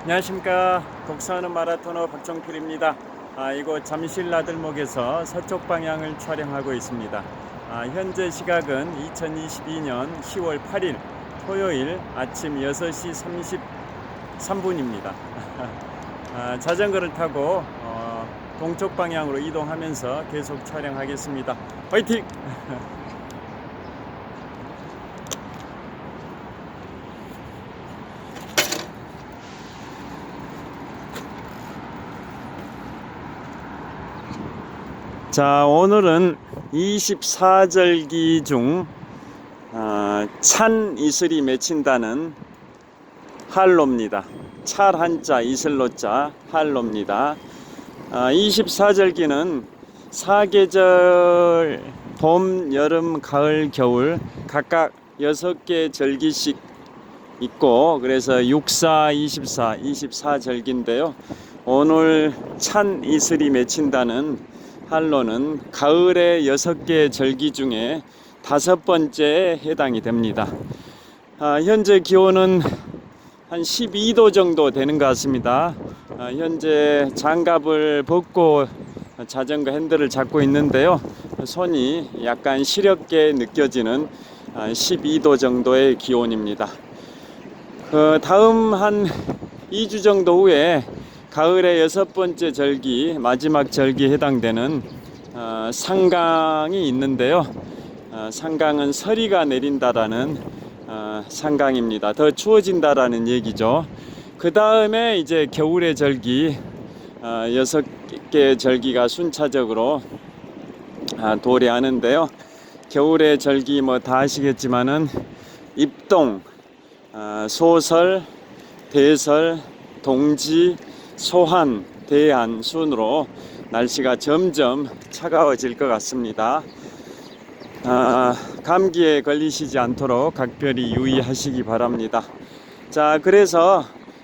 안녕하십니까. 독서하는 마라토너 박정필입니다. 이곳 잠실 나들목에서 서쪽 방향을 촬영하고 있습니다. 현재 시각은 2022년 10월 8일 토요일 아침 6시 33분입니다. 자전거를 타고 동쪽 방향으로 이동하면서 계속 촬영하겠습니다. 화이팅! 자, 오늘은 24절기 중 찬 이슬이 맺힌다는 한로입니다. 찰 한자 이슬로자 한로입니다. 24절기는 사계절 봄, 여름, 가을, 겨울 각각 6개 절기씩 있고, 그래서 64, 24절기인데요. 오늘 찬 이슬이 맺힌다는 한로는 가을의 6개 절기 중에 5번째에 해당이 됩니다. 현재 기온은 한 12도 정도 되는 것 같습니다. 현재 장갑을 벗고 자전거 핸들을 잡고 있는데요. 손이 약간 시렵게 느껴지는 12도 정도의 기온입니다. 다음 한 2주 정도 후에 가을의 6번째 절기, 마지막 절기에 해당되는 상강이 있는데요. 상강은 서리가 내린다라는 상강입니다. 더 추워진다라는 얘기죠. 그 다음에 이제 겨울의 절기, 6개 절기가 순차적으로 도래하는데요. 겨울의 절기 뭐 다 아시겠지만은 입동, 소설, 대설, 동지, 소한, 대한 순으로 날씨가 점점 차가워질 것 같습니다. 감기에 걸리시지 않도록 각별히 유의하시기 바랍니다. 자, 그래서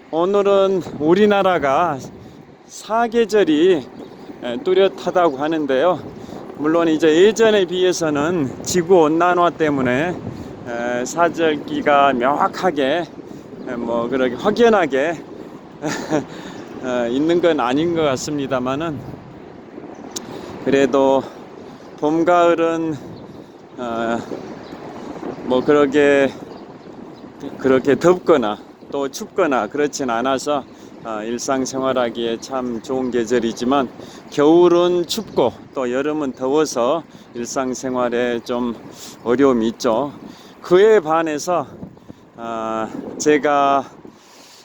오늘은 우리나라가 사계절이 뚜렷하다고 하는데요. 물론 이제 예전에 비해서는 지구 온난화 때문에 사절기가 명확하게 뭐 그렇게 확연하게 있는 건 아닌 것 같습니다만은, 그래도 봄, 가을은 뭐 그렇게 덥거나 또 춥거나 그렇진 않아서 일상생활하기에 참 좋은 계절이지만, 겨울은 춥고 또 여름은 더워서 일상생활에 좀 어려움이 있죠. 그에 반해서 제가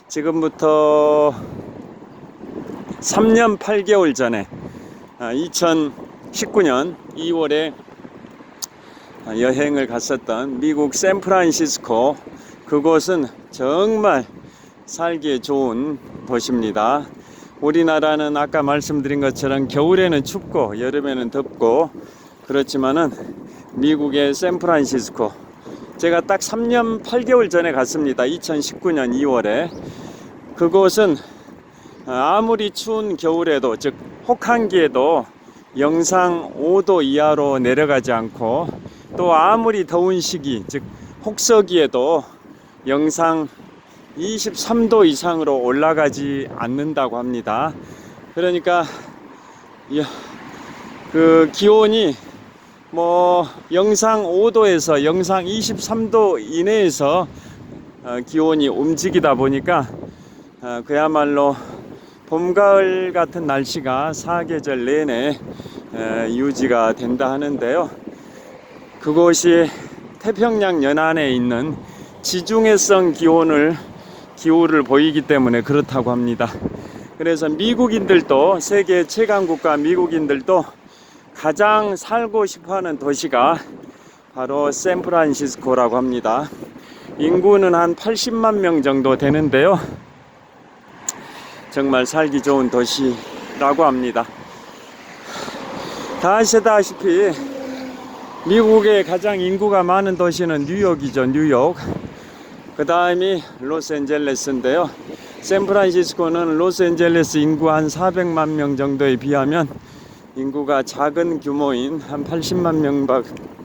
지금부터 3년 8개월 전에 2019년 2월에 여행을 갔었던 미국 샌프란시스코, 그곳은 정말 살기에 좋은 도시입니다. 우리나라는 아까 말씀드린 것처럼 겨울에는 춥고 여름에는 덥고 그렇지만은 미국의 샌프란시스코, 제가 딱 3년 8개월 전에 갔습니다. 2019년 2월에. 그곳은 아무리 추운 겨울에도, 즉 혹한기에도 영상 5도 이하로 내려가지 않고, 또 아무리 더운 시기, 즉 혹서기에도 영상 23도 이상으로 올라가지 않는다고 합니다. 그러니까 그 기온이 뭐 영상 5도에서 영상 23도 이내에서 기온이 움직이다 보니까 그야말로 봄, 가을 같은 날씨가 사계절 내내 유지가 된다 하는데요. 그곳이 태평양 연안에 있는 지중해성 기후를 보이기 때문에 그렇다고 합니다. 그래서 미국인들도, 세계 최강국가 미국인들도 가장 살고 싶어하는 도시가 바로 샌프란시스코라고 합니다. 인구는 한 80만 명 정도 되는데요. 정말 살기 좋은 도시라고 합니다. 다 아시다시피 미국의 가장 인구가 많은 도시는 뉴욕이죠. 뉴욕. 그 다음이 로스앤젤레스인데요. 샌프란시스코는 로스앤젤레스 인구 한 400만 명 정도에 비하면 인구가 작은 규모인 한 80만 명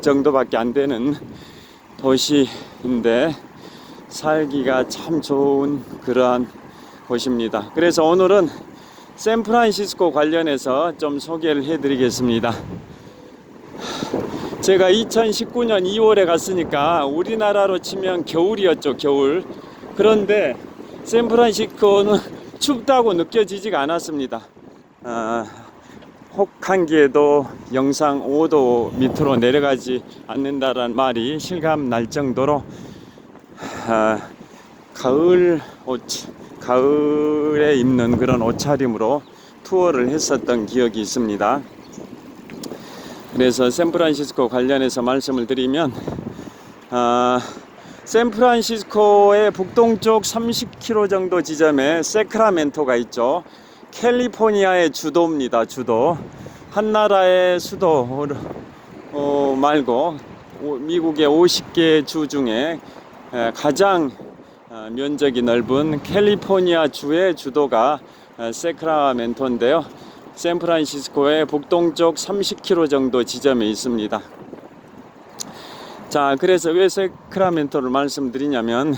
정도밖에 안 되는 도시인데, 살기가 참 좋은 그러한 곳입니다. 그래서 오늘은 샌프란시스코 관련해서 좀 소개를 해드리겠습니다. 제가 2019년 2월에 갔으니까 우리나라로 치면 겨울이었죠, 겨울. 그런데 샌프란시스코는 춥다고 느껴지지가 않았습니다. 혹한기에도 영상 5도 밑으로 내려가지 않는다라는 말이 실감 날 정도로 가을에 입는 그런 옷차림으로 투어를 했었던 기억이 있습니다. 그래서 샌프란시스코 관련해서 말씀을 드리면 샌프란시스코의 북동쪽 30km 정도 지점에 세크라멘토가 있죠. 캘리포니아의 주도입니다. 주도. 한 나라의 수도 말고 미국의 50개 주 중에 가장 면적이 넓은 캘리포니아 주의 주도가 세크라멘토인데요. 샌프란시스코의 북동쪽 30km 정도 지점에 있습니다. 자, 그래서 왜 세크라멘토를 말씀드리냐면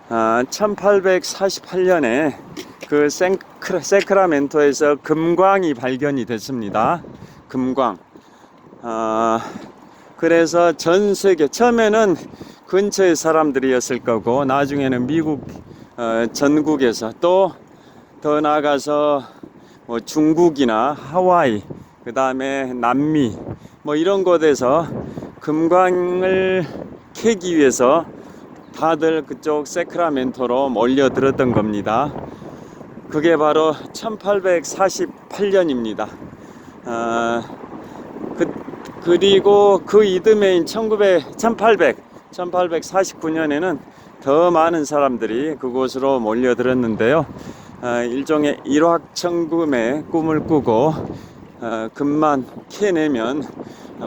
1848년에 그 세크라멘토에서 금광이 발견이 됐습니다. 금광. 그래서 전 세계 처음에는 근처의 사람들이었을 거고 나중에는 미국 전국에서 또 더 나아가서 뭐 중국이나 하와이, 그 다음에 남미 뭐 이런 곳에서 금광을 캐기 위해서 다들 그쪽 세크라멘토로 몰려들었던 겁니다. 그게 바로 1848년입니다. 그리고 그 이듬해인 1849년에는 더 많은 사람들이 그곳으로 몰려들었는데요. 일종의 일확천금의 꿈을 꾸고 금만 캐내면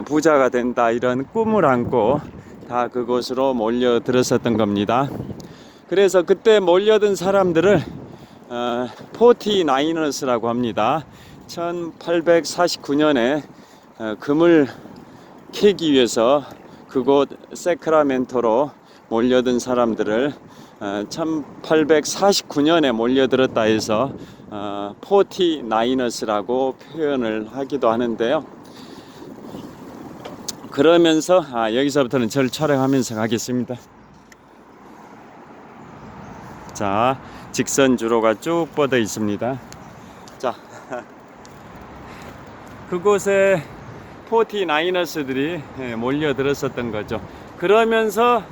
부자가 된다, 이런 꿈을 안고 다 그곳으로 몰려들었었던 겁니다. 그래서 그때 몰려든 사람들을 포티나이너스라고 합니다. 1849년에 금을 캐기 위해서 그곳 세크라멘토로 몰려든 사람들을 1849년에 몰려들었다 해서 포티나이너스라고 표현을 하기도 하는데요. 그러면서 여기서부터는 저를 촬영하면서 가겠습니다. 자, 직선주로가 쭉 뻗어 있습니다. 자, 그곳에 포티나이너스들이 몰려들었었던 거죠. 그러면서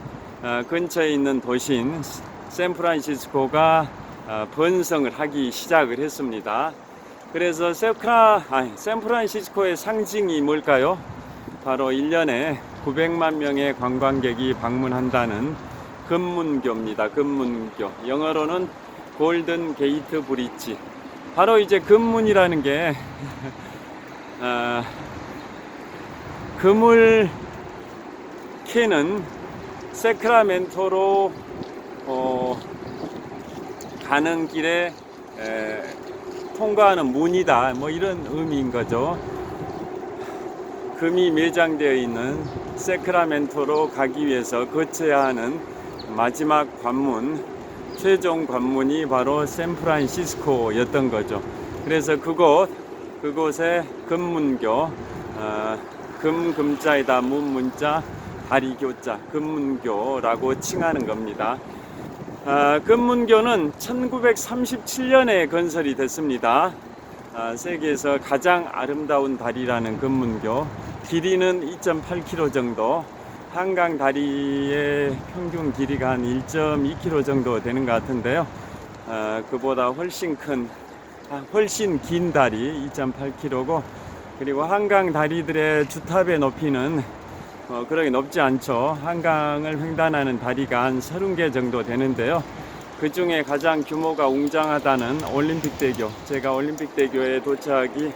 근처에 있는 도시인 샌프란시스코가 번성을 하기 시작을 했습니다. 그래서 샌프란시스코의 상징이 뭘까요? 바로 1년에 900만 명의 관광객이 방문한다는 금문교입니다. 금문교. 영어로는 골든 게이트 브릿지. 바로 이제 금문이라는 게 금을 캐는 세크라멘토로 가는 길에 통과하는 문이다, 뭐 이런 의미인 거죠. 금이 매장되어 있는 세크라멘토로 가기 위해서 거쳐야 하는 마지막 관문, 최종 관문이 바로 샌프란시스코였던 거죠. 그래서 그곳에 금문교, 금자에다 문자, 다리교자, 금문교라고 칭하는 겁니다. 금문교는 1937년에 건설이 됐습니다. 세계에서 가장 아름다운 다리라는 금문교. 길이는 2.8km 정도, 한강 다리의 평균 길이가 한 1.2km 정도 되는 것 같은데요. 그보다 훨씬 긴 다리 2.8km고, 그리고 한강 다리들의 주탑의 높이는 그렇게 높지 않죠. 한강을 횡단하는 다리가 한 30개 정도 되는데요. 그 중에 가장 규모가 웅장하다는 올림픽대교. 제가 올림픽대교에 도착이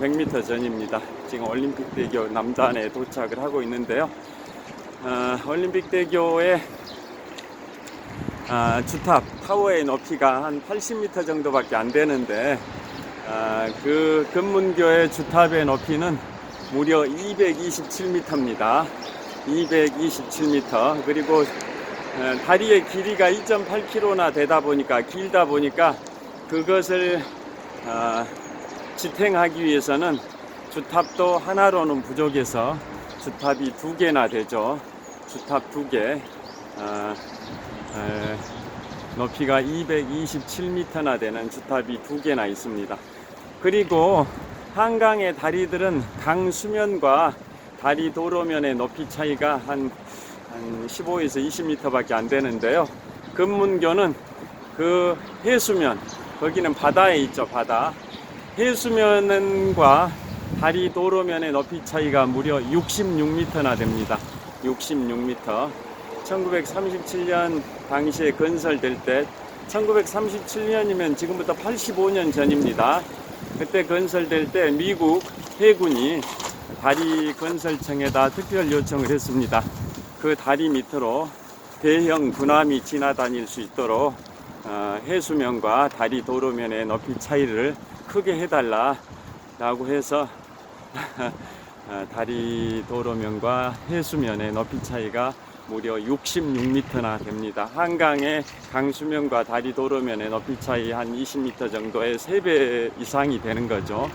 100m 전입니다. 지금 올림픽대교 남단에 도착을 하고 있는데요. 올림픽대교의 주탑 타워의 높이가 한 80m 정도밖에 안 되는데 그 금문교의 주탑의 높이는 무려 227m입니다. 227m. 그리고 다리의 길이가 2.8km나 되다 보니까 길다 보니까 그것을 지탱하기 위해서는 주탑도 하나로는 부족해서 주탑이 2개나 되죠. 주탑 2개, 높이가 227m나 되는 주탑이 2개나 있습니다. 그리고 한강의 다리들은 강 수면과 다리 도로면의 높이 차이가 한 15에서 20m 밖에 안 되는데요. 금문교는 그 해수면, 거기는 바다에 있죠, 바다. 해수면과 다리 도로면의 높이 차이가 무려 66m나 됩니다. 66m. 1937년 당시에 건설될 때, 1937년이면 지금부터 85년 전입니다. 그때 건설될 때 미국 해군이 다리 건설청에다 특별 요청을 했습니다. 그 다리 밑으로 대형 군함이 지나다닐 수 있도록 해수면과 다리 도로면의 높이 차이를 크게 해달라고 해서 다리 도로면과 해수면의 높이 차이가 무려 66m나 됩니다. 한강의 강수면과 다리 도로면의 높이 차이 한 20m 정도의 3배 이상이 되는 거죠.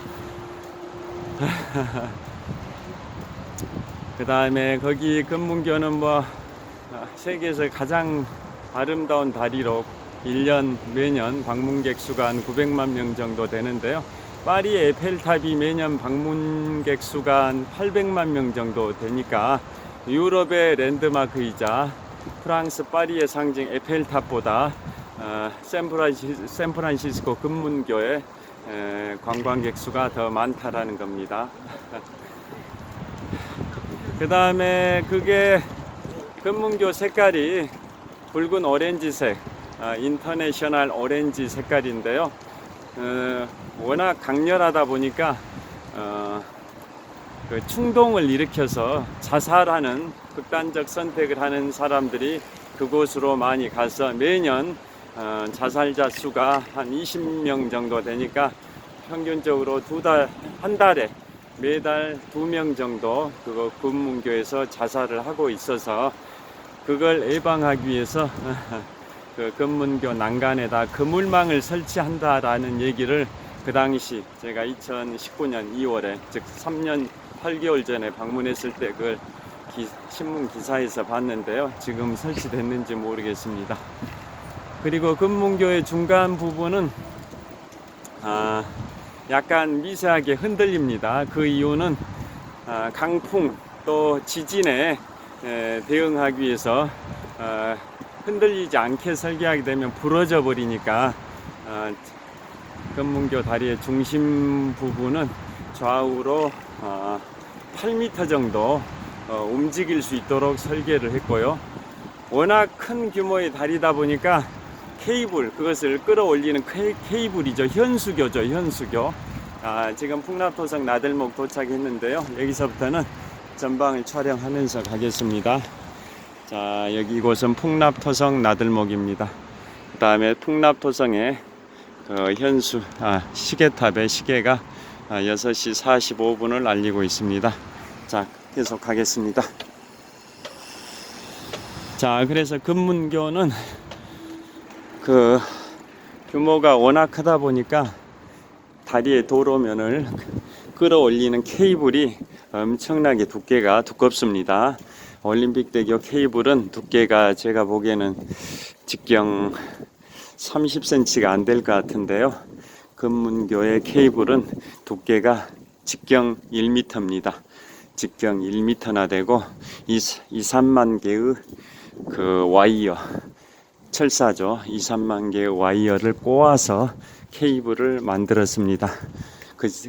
그 다음에 거기 금문교는 뭐 세계에서 가장 아름다운 다리로 1년 매년 방문객 수가 한 900만 명 정도 되는데요. 파리 에펠탑이 매년 방문객 수가 한 800만 명 정도 되니까 유럽의 랜드마크이자 프랑스 파리의 상징 에펠탑보다 샌프란시스코 금문교의 관광객 수가 더 많다라는 겁니다. 그 다음에 그게 금문교 색깔이 붉은 오렌지색, 인터내셔널 오렌지 색깔인데요. 워낙 강렬하다 보니까 그 충동을 일으켜서 자살하는 극단적 선택을 하는 사람들이 그곳으로 많이 가서 매년 자살자 수가 한 20명 정도 되니까 평균적으로 한 달에 매달 2명 정도 그거 금문교에서 자살을 하고 있어서 그걸 예방하기 위해서 그 금문교 난간에다 그물망을 설치한다라는 얘기를 그 당시 제가 2019년 2월에 즉 3년 8개월 전에 방문했을 때 그걸 신문 기사에서 봤는데요. 지금 설치됐는지 모르겠습니다. 그리고 금문교의 중간 부분은 약간 미세하게 흔들립니다. 그 이유는 강풍 또 지진에 대응하기 위해서 흔들리지 않게 설계하게 되면 부러져 버리니까 금문교 다리의 중심 부분은 좌우로 8m 정도 움직일 수 있도록 설계를 했고요. 워낙 큰 규모의 다리다 보니까 케이블, 그것을 끌어올리는 케이블이죠. 현수교죠, 현수교. 지금 풍납토성 나들목 도착했는데요. 여기서부터는 전방을 촬영하면서 가겠습니다. 자, 여기 이곳은 풍납토성 나들목입니다. 그 다음에 풍납토성의 그 시계탑의 시계가 6시 45분을 알리고 있습니다. 자, 계속 가겠습니다. 자, 그래서 금문교는 그 규모가 워낙 크다 보니까 다리의 도로면을 끌어올리는 케이블이 엄청나게 두께가 두껍습니다. 올림픽대교 케이블은 두께가 제가 보기에는 직경 30cm가 안 될 것 같은데요. 금문교의 케이블은 두께가 직경 1m입니다. 직경 1m나 되고 2-3만 개의 그 와이어, 철사죠. 2-3만 개의 와이어를 꼬아서 케이블을 만들었습니다.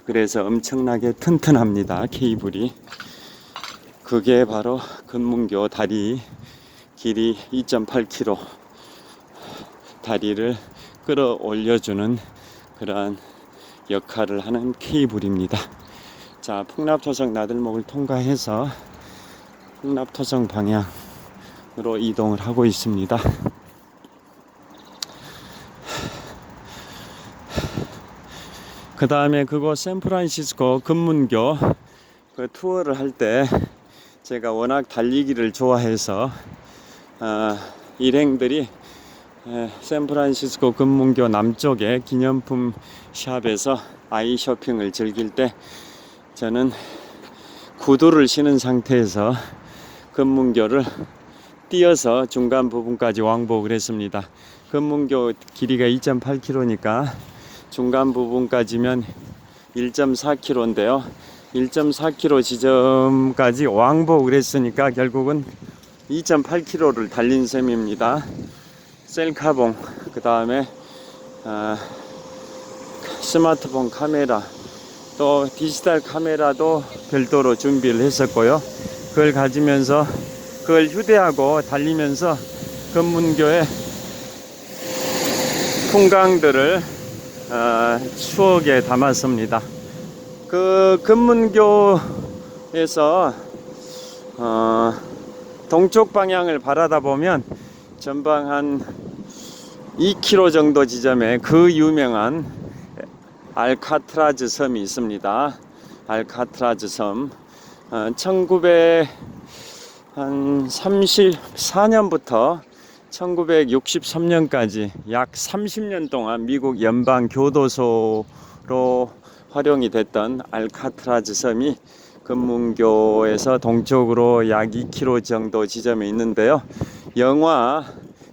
그래서 엄청나게 튼튼합니다. 케이블이. 그게 바로 금문교 다리 길이 2.8km 다리를 끌어올려주는 그러한 역할을 하는 케이블입니다. 자, 풍납토성 나들목을 통과해서 풍납토성 방향으로 이동을 하고 있습니다. 그 다음에 그곳 샌프란시스코 금문교 그 투어를 할 때 제가 워낙 달리기를 좋아해서 일행들이 샌프란시스코 금문교 남쪽의 기념품 샵에서 아이 쇼핑을 즐길 때 저는 구두를 신은 상태에서 금문교를 뛰어서 중간 부분까지 왕복을 했습니다. 금문교 길이가 2.8km니까 중간 부분까지면 1.4km인데요. 1.4km 지점까지 왕복을 했으니까 결국은 2.8km를 달린 셈입니다. 셀카봉, 그 다음에 스마트폰 카메라, 또 디지털 카메라도 별도로 준비를 했었고요. 그걸 가지면서 그걸 휴대하고 달리면서 금문교의 풍광들을 추억에 담았습니다. 그 금문교에서 동쪽 방향을 바라다 보면 전방 한 2km 정도 지점에 그 유명한 알카트라즈 섬이 있습니다. 알카트라즈 섬. 1934년부터 1963년까지 약 30년 동안 미국 연방 교도소로 활용이 됐던 알카트라즈 섬이 금문교에서 동쪽으로 약 2km 정도 지점에 있는데요. 영화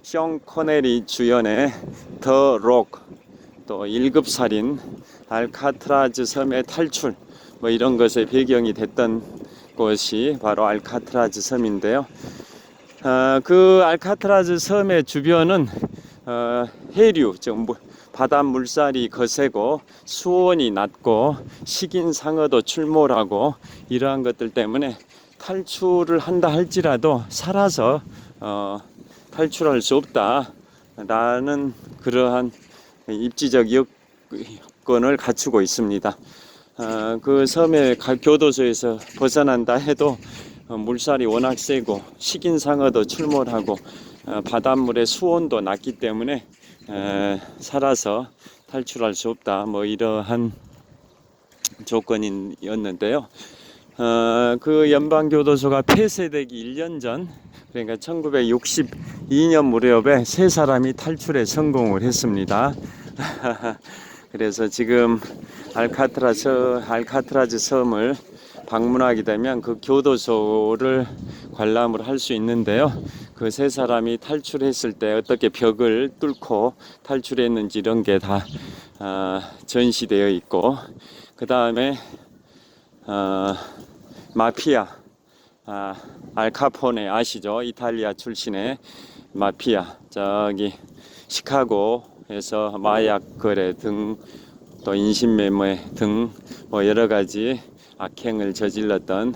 숀 코네리 주연의 더 록, 또 1급 살인, 알카트라즈 섬의 탈출, 뭐 이런 것의 배경이 됐던 곳이 바로 알카트라즈 섬인데요. 그 알카트라즈 섬의 주변은 해류, 즉 바다 물살이 거세고 수온이 낮고 식인 상어도 출몰하고 이러한 것들 때문에 탈출을 한다 할지라도 살아서 탈출할 수 없다라는 그러한 입지적 여건을 갖추고 있습니다. 그 섬의 교도소에서 벗어난다 해도 물살이 워낙 세고 식인 상어도 출몰하고 바닷물의 수온도 낮기 때문에 살아서 탈출할 수 없다, 뭐 이러한 조건이었는데요. 그 연방교도소가 폐쇄되기 1년 전, 그러니까 1962년 무렵에 3사람이 탈출에 성공을 했습니다. 그래서 지금 알카트라즈 섬을 방문하게 되면 그 교도소를 관람을 할 수 있는데요. 그 3사람이 탈출했을 때 어떻게 벽을 뚫고 탈출했는지 이런 게 다 전시되어 있고, 그 다음에 마피아, 알카포네 아시죠? 이탈리아 출신의 마피아, 저기 시카고에서 마약 거래 등 또 인신매매 등 뭐 여러 가지 악행을 저질렀던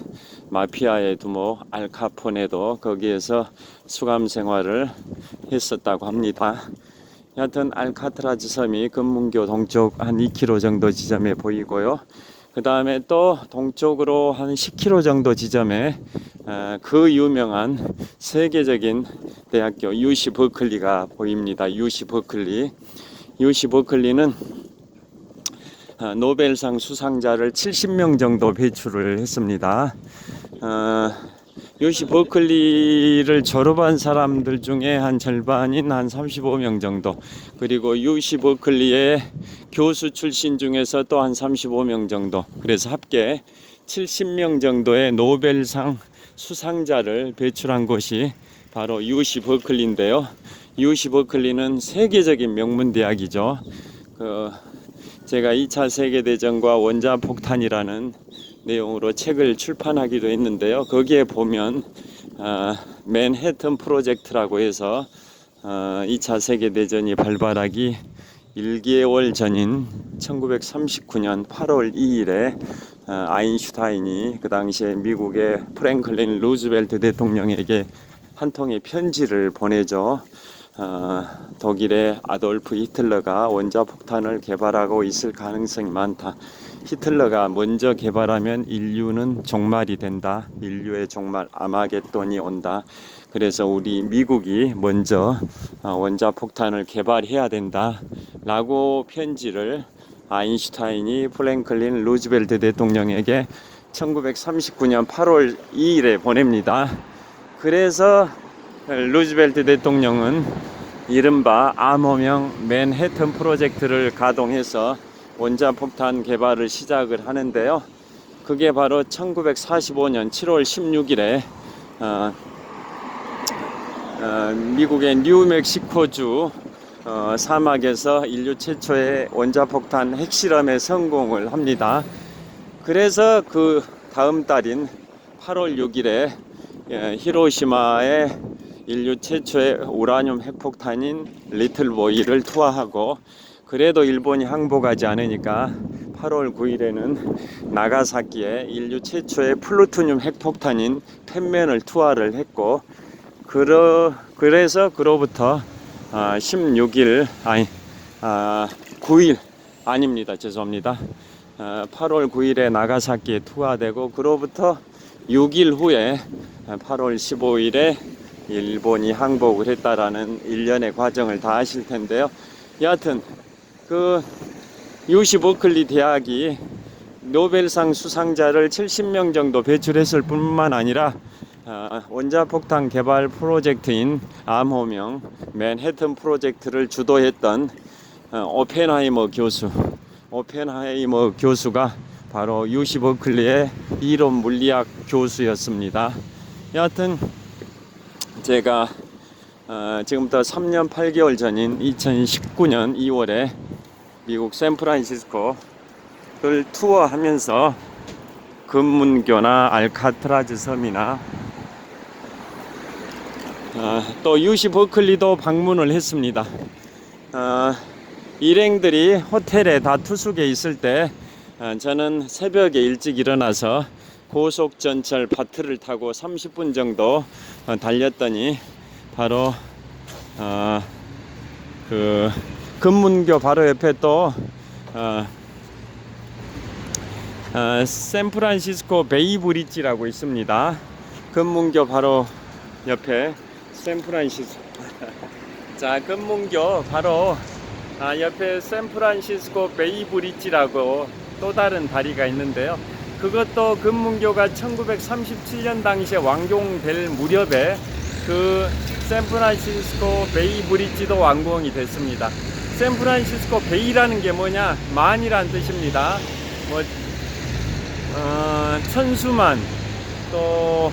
마피아의 두목 알카포네도 거기에서 수감 생활을 했었다고 합니다. 여하튼 알카트라즈 섬이 금문교 동쪽 한 2km 정도 지점에 보이고요. 그 다음에 또 동쪽으로 한 10km 정도 지점에 그 유명한 세계적인 대학교 UC 버클리가 보입니다. UC 버클리는 노벨상 수상자를 70명 정도 배출을 했습니다. UC 버클리를 졸업한 사람들 중에 한 절반인 한 35명 정도, 그리고 UC 버클리의 교수 출신 중에서 또 한 35명 정도, 그래서 합계 70명 정도의 노벨상 수상자를 배출한 곳이 바로 UC 버클리인데요. UC 버클리는 세계적인 명문대학이죠. 제가 2차 세계대전과 원자폭탄이라는 내용으로 책을 출판하기도 했는데요. 거기에 보면 맨해튼 프로젝트라고 해서 2차 세계대전이 발발하기 1개월 전인 1939년 8월 2일에 아인슈타인이 그 당시에 미국의 프랭클린 루즈벨트 대통령에게 한 통의 편지를 보내죠. 독일의 아돌프 히틀러가 원자폭탄을 개발하고 있을 가능성이 많다. 히틀러가 먼저 개발하면 인류는 종말이 된다. 인류의 종말 아마겟돈이 온다. 그래서 우리 미국이 먼저 원자폭탄을 개발해야 된다 라고 편지를 아인슈타인이 프랭클린 루즈벨트 대통령에게 1939년 8월 2일에 보냅니다. 그래서 루즈벨트 대통령은 이른바 암호명 맨해튼 프로젝트를 가동해서 원자폭탄 개발을 시작을 하는데요. 그게 바로 1945년 7월 16일에 미국의 뉴멕시코주 사막에서 인류 최초의 원자폭탄 핵실험에 성공을 합니다. 그래서 그 다음 달인 8월 6일에 히로시마에 인류 최초의 우라늄 핵폭탄인 리틀보이를 투하하고, 그래도 일본이 항복하지 않으니까 8월 9일에는 나가사키에 인류 최초의 플루토늄 핵폭탄인 펜맨을 투하를 했고, 그래서 그로부터 16일 9일 아닙니다, 죄송합니다. 8월 9일에 나가사키에 투하되고, 그로부터 6일 후에 8월 15일에 일본이 항복을 했다라는 일련의 과정을 다 아실 텐데요. 여하튼 그 UC 버클리 대학이 노벨상 수상자를 70명 정도 배출했을 뿐만 아니라 원자폭탄 개발 프로젝트인 암호명 맨해튼 프로젝트를 주도했던 오펜하이머 교수가 바로 UC 버클리의 이론 물리학 교수였습니다. 여하튼 제가 지금부터 3년 8개월 전인 2019년 2월에 미국 샌프란시스코를 투어하면서 금문교나 알카트라즈 섬이나 또 UC 버클리도 방문을 했습니다. 일행들이 호텔에 다 투숙해 있을 때 저는 새벽에 일찍 일어나서 고속전철 바트를 타고 30분 정도 달렸더니 바로 그 금문교 바로 옆에 또 샌프란시스코 베이브리지라고 있습니다. 금문교 바로 옆에 샌프란시스코 자, 금문교 바로 옆에 샌프란시스코 베이브리지라고 또 다른 다리가 있는데요. 그것도 금문교가 1937년 당시에 완공될 무렵에 그 샌프란시스코 베이 브리지도 완공이 됐습니다. 샌프란시스코 베이라는 게 뭐냐? 만이란 뜻입니다. 천수만, 또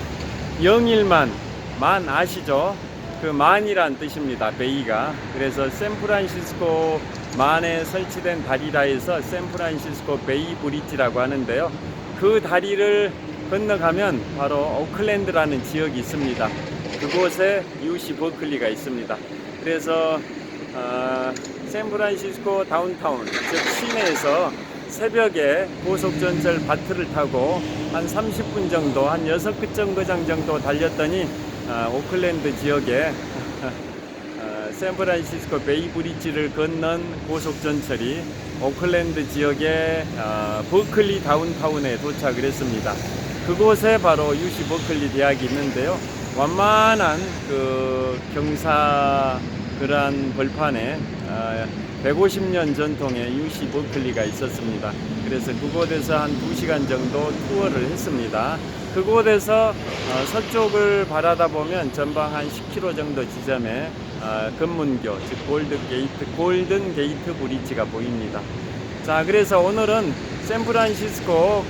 영일만, 만 아시죠? 그 만이란 뜻입니다. 베이가. 그래서 샌프란시스코 만에 설치된 다리라 해서 샌프란시스코 베이 브리지라고 하는데요. 그 다리를 건너가면 바로 오클랜드라는 지역이 있습니다. 그곳에 UC 버클리가 있습니다. 그래서 샌프란시스코 다운타운, 즉 시내에서 새벽에 고속전철 바트를 타고 한 30분 정도, 한 6개 정거장 정도 달렸더니 오클랜드 지역에 샌프란시스코 베이 브리지를 건넌 고속전철이 오클랜드 지역의 버클리 다운타운에 도착을 했습니다. 그곳에 바로 UC 버클리 대학이 있는데요. 완만한 그 경사 그란 벌판에 150년 전통의 UC 버클리가 있었습니다. 그래서 그곳에서 한 2시간 정도 투어를 했습니다. 그곳에서 서쪽을 바라다 보면 전방 한 10km 정도 지점에 금문교, 즉 골든 게이트 브리지가 보입니다. 자, 그래서 오늘은 샌프란시스코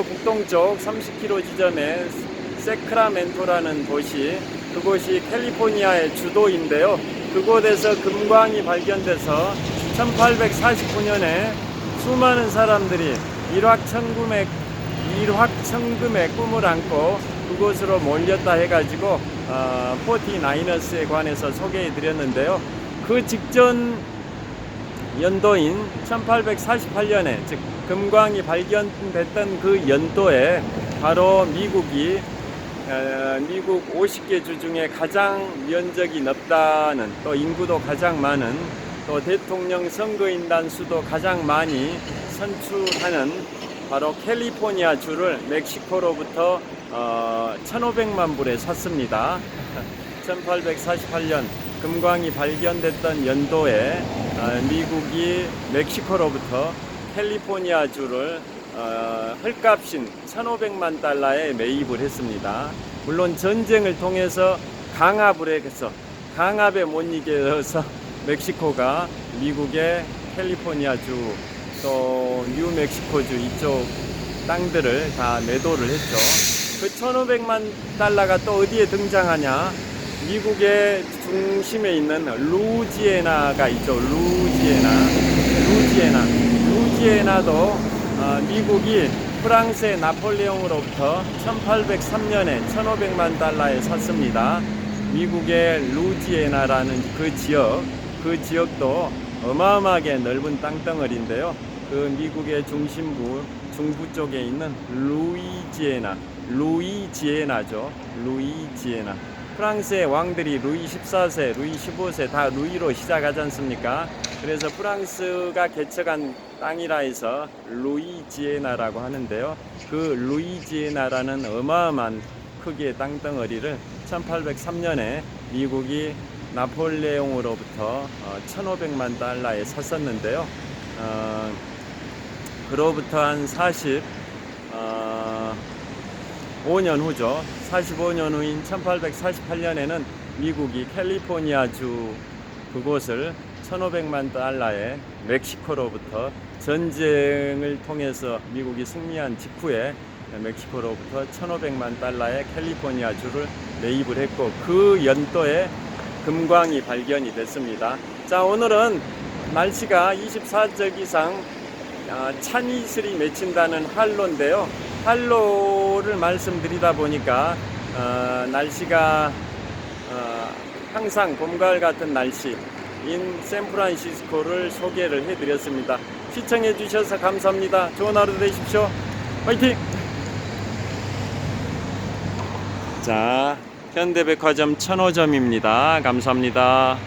북동쪽 30km 지점에 세크라멘토라는 도시, 그곳이 캘리포니아의 주도인데요. 그곳에서 금광이 발견돼서 1849년에 수많은 사람들이 일확천금의 꿈을 안고 그곳으로 몰렸다 해가지고 49ers에 관해서 소개해 드렸는데요. 그 직전 연도인 1848년에, 즉 금광이 발견됐던 그 연도에 바로 미국 50개 주 중에 가장 면적이 넓다는, 또 인구도 가장 많은, 또 대통령 선거인단 수도 가장 많이 선출하는 바로 캘리포니아 주를 멕시코로부터 1,500만 불에 샀습니다. 1848년 금광이 발견됐던 연도에 미국이 멕시코로부터 캘리포니아 주를 헐값인 1,500만 달러에 매입을 했습니다. 물론 전쟁을 통해서 강압을 해서 강압에 못 이겨서 멕시코가 미국의 캘리포니아주 또 뉴멕시코주 이쪽 땅들을 다 매도를 했죠. 그 1500만 달러가 또 어디에 등장하냐? 미국의 중심에 있는 루지애나가 있죠. 루지애나도 미국이 프랑스의 나폴레옹으로부터 1803년에 1500만 달러에 샀습니다. 미국의 루지애나라는 그 지역도 어마어마하게 넓은 땅덩어리인데요. 그 미국의 중부 쪽에 있는 루이지애나죠. 프랑스의 왕들이 루이 14세, 루이 15세 다 루이로 시작하지 않습니까? 그래서 프랑스가 개척한 땅이라 해서 루이지애나라고 하는데요. 그 루이지애나라는 어마어마한 크기의 땅덩어리를 1803년에 미국이 나폴레옹으로부터 1500만 달러에 샀었는데요. 그로부터 한 45년 후죠. 45년 후인 1848년에는 미국이 캘리포니아주 그곳을 1500만 달러에 멕시코로부터 전쟁을 통해서 미국이 승리한 직후에 멕시코로부터 1500만 달러의 캘리포니아주를 매입을 했고 그 연도에 금광이 발견이 됐습니다. 자, 오늘은 날씨가 24적 이상 찬 이슬이 맺힌다는 한로인데요. 한로를 말씀드리다 보니까 날씨가 항상 봄, 가을 같은 날씨인 샌프란시스코를 소개를 해드렸습니다. 시청해 주셔서 감사합니다. 좋은 하루 되십시오. 화이팅! 자, 현대백화점 천호점입니다. 감사합니다.